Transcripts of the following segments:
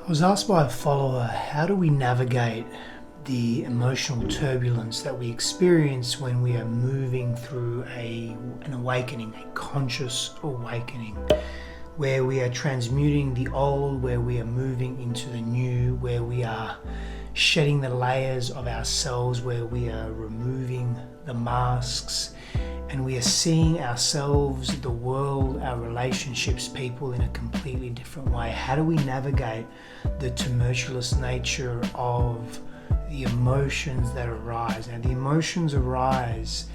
I was asked by a follower, how do we navigate the emotional turbulence that we experience when we are moving through an awakening, a conscious awakening, where we are transmuting the old, where we are moving into the new, where we are shedding the layers of ourselves, where we are removing the masks, and we are seeing ourselves, the world, our relationships, people in a completely different way. How do we navigate the tumultuous nature of the emotions that arise? Now, the emotions arise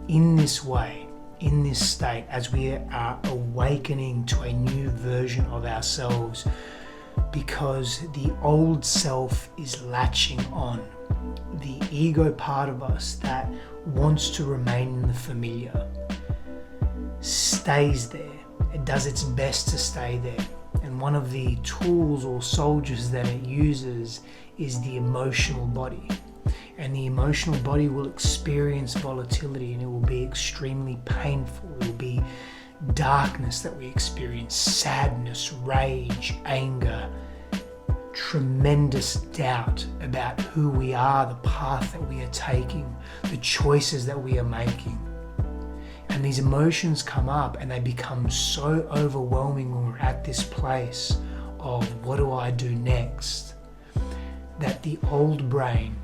in this way, in this state, as we are awakening to a new version of ourselves, because the old self is latching on. The ego part of us that wants to remain in the familiar stays there. It does its best to stay there. And one of the tools or soldiers that it uses is the emotional body. And the emotional body will experience volatility, and it will be extremely painful. It will be darkness that we experience, sadness, rage, anger, tremendous doubt about who we are, the path that we are taking, the choices that we are making. And these emotions come up and they become so overwhelming when we're at this place of what do I do next, that the old brain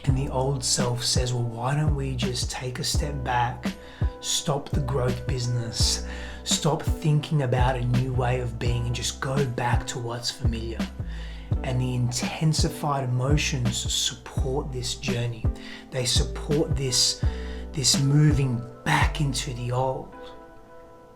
and the old self says, well, why don't we just take a step back, stop the growth business, stop thinking about a new way of being, and just go back to what's familiar. And the intensified emotions support this journey. They support this moving back into the old.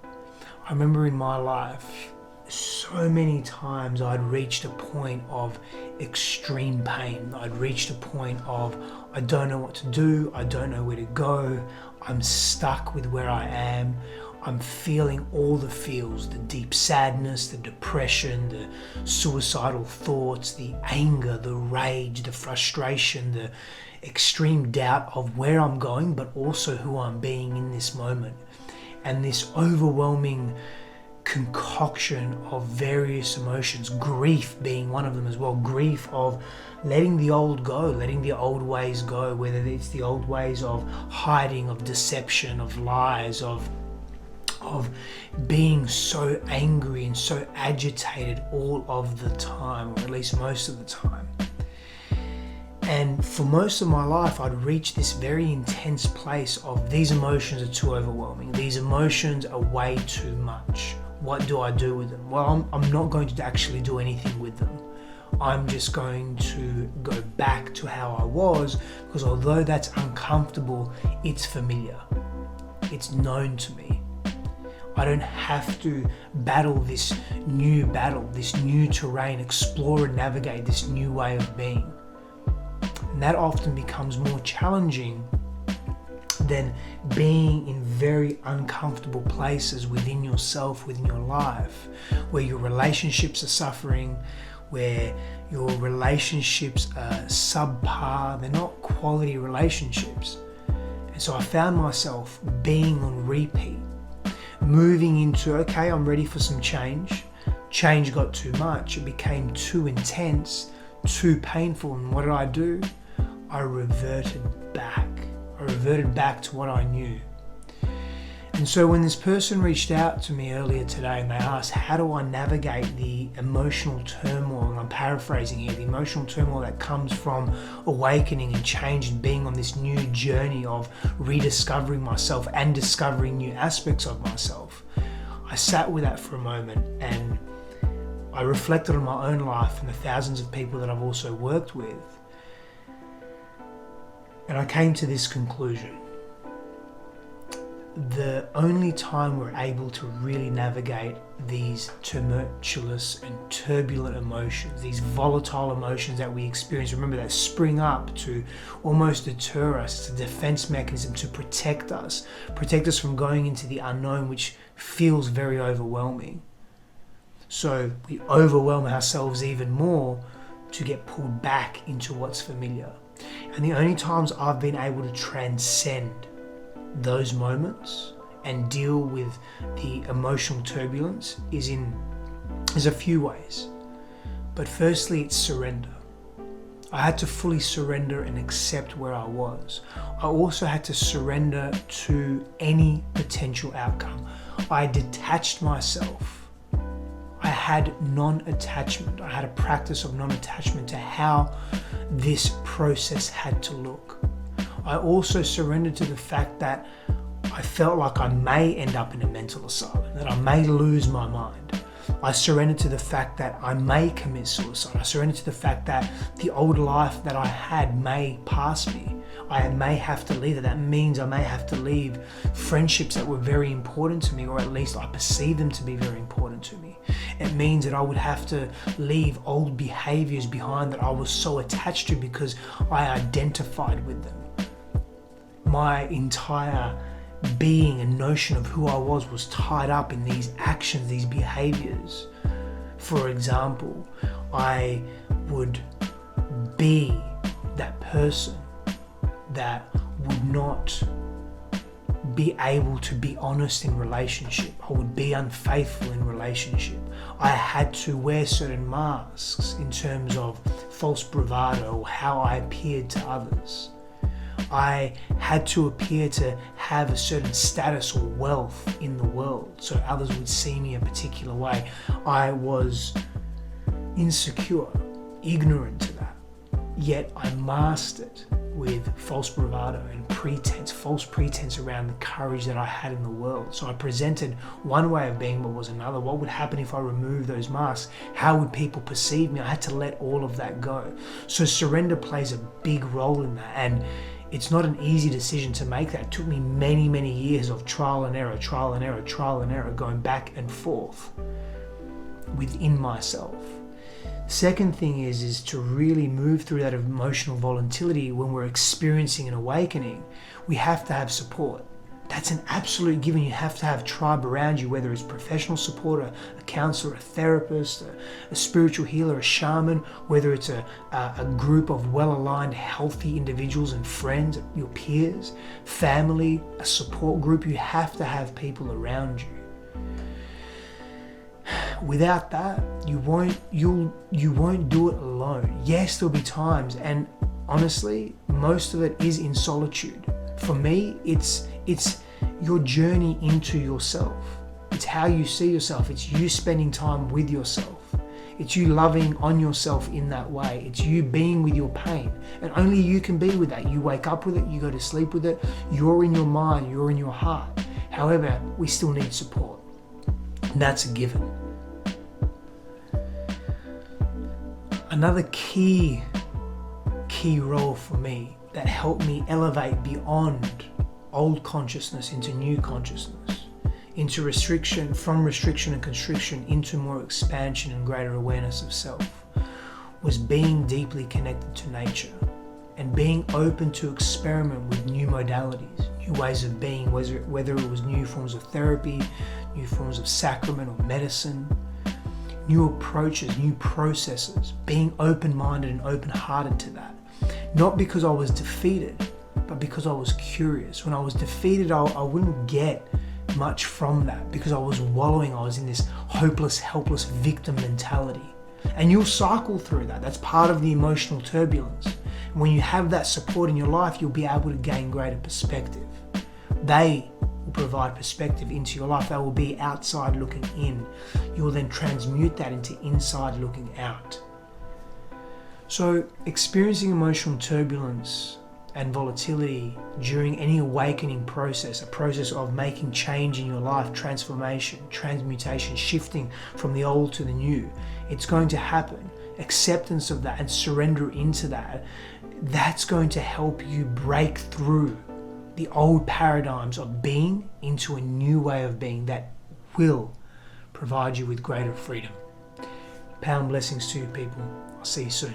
I remember in my life, so many times I'd reached a point of extreme pain. I'd reached a point of, I don't know what to do, I don't know where to go, I'm stuck with where I am. I'm feeling all the feels, the deep sadness, the depression, the suicidal thoughts, the anger, the rage, the frustration, the extreme doubt of where I'm going, but also who I'm being in this moment. And this overwhelming concoction of various emotions, grief being one of them as well. Grief of letting the old go, letting the old ways go, whether it's the old ways of hiding, of deception, of lies, of being so angry and so agitated all of the time, or at least most of the time. And for most of my life, I'd reached this very intense place of these emotions are too overwhelming. These emotions are way too much. What do I do with them? Well, I'm not going to actually do anything with them. I'm just going to go back to how I was, because although that's uncomfortable, it's familiar. It's known to me. I don't have to battle this new terrain, explore and navigate this new way of being. And that often becomes more challenging than being in very uncomfortable places within yourself, within your life, where your relationships are suffering, where your relationships are subpar, they're not quality relationships. And so I found myself being on repeat, moving into, okay, I'm ready for some change. Change got too much. It became too intense, too painful. And what did I do? I reverted back. I reverted back to what I knew. And so when this person reached out to me earlier today and they asked, how do I navigate the emotional turmoil, and I'm paraphrasing here, the emotional turmoil that comes from awakening and change and being on this new journey of rediscovering myself and discovering new aspects of myself, I sat with that for a moment and I reflected on my own life and the thousands of people that I've also worked with. And I came to this conclusion. The only time we're able to really navigate these tumultuous and turbulent emotions, these volatile emotions that we experience, remember, that spring up to almost deter us. It's a defense mechanism to protect us from going into the unknown, which feels very overwhelming. So we overwhelm ourselves even more to get pulled back into what's familiar. And the only times I've been able to transcend those moments and deal with the emotional turbulence is a few ways. But firstly, it's surrender. I had to fully surrender and accept where I was. I also had to surrender to any potential outcome. I detached myself. I had non-attachment. I had a practice of non-attachment to how this process had to look. I also surrendered to the fact that I felt like I may end up in a mental asylum, that I may lose my mind. I surrendered to the fact that I may commit suicide. I surrendered to the fact that the old life that I had may pass me. I may have to leave it. That means I may have to leave friendships that were very important to me, or at least I perceive them to be very important to me. It means that I would have to leave old behaviors behind that I was so attached to because I identified with them. My entire being and notion of who I was tied up in these actions, these behaviors. For example, I would be that person that would not be able to be honest in relationship. I would be unfaithful in relationship. I had to wear certain masks in terms of false bravado or how I appeared to others. I had to appear to have a certain status or wealth in the world so others would see me a particular way. I was insecure, ignorant to that, yet I masked it with false bravado and pretense, false pretense around the courage that I had in the world. So I presented one way of being but was another. What would happen if I removed those masks? How would people perceive me? I had to let all of that go. So surrender plays a big role in that, and it's not an easy decision to make that. It took me many, many years of trial and error, going back and forth within myself. Second thing is to really move through that emotional volatility. When we're experiencing an awakening, we have to have support. That's an absolute given. You have to have tribe around you, whether it's professional support, a counselor, a therapist, a spiritual healer, a shaman, whether it's a group of well-aligned, healthy individuals and friends, your peers, family, a support group. You have to have people around you. Without that, you won't do it alone. Yes, there'll be times, and honestly, most of it is in solitude. For me, it's your journey into yourself. It's how you see yourself. It's you spending time with yourself. It's you loving on yourself in that way. It's you being with your pain, and only you can be with that. You wake up with it, you go to sleep with it. You're in your mind, you're in your heart. However, we still need support. And that's a given. Another key role for me that helped me elevate beyond old consciousness into new consciousness, into restriction, from restriction and constriction into more expansion and greater awareness of self, was being deeply connected to nature and being open to experiment with new modalities, new ways of being, whether it was new forms of therapy, new forms of sacrament or medicine, new approaches, new processes, being open-minded and open-hearted to that. Not because I was defeated, but because I was curious. When I was defeated, I wouldn't get much from that because I was wallowing. I was in this hopeless, helpless victim mentality. And you'll cycle through that. That's part of the emotional turbulence. And when you have that support in your life, you'll be able to gain greater perspective. They will provide perspective into your life. They will be outside looking in. You will then transmute that into inside looking out. So experiencing emotional turbulence and volatility during any awakening process, a process of making change in your life, transformation, transmutation, shifting from the old to the new, it's going to happen. Acceptance of that and surrender into that, that's going to help you break through the old paradigms of being into a new way of being that will provide you with greater freedom. Power and blessings to you, people. I'll see you soon.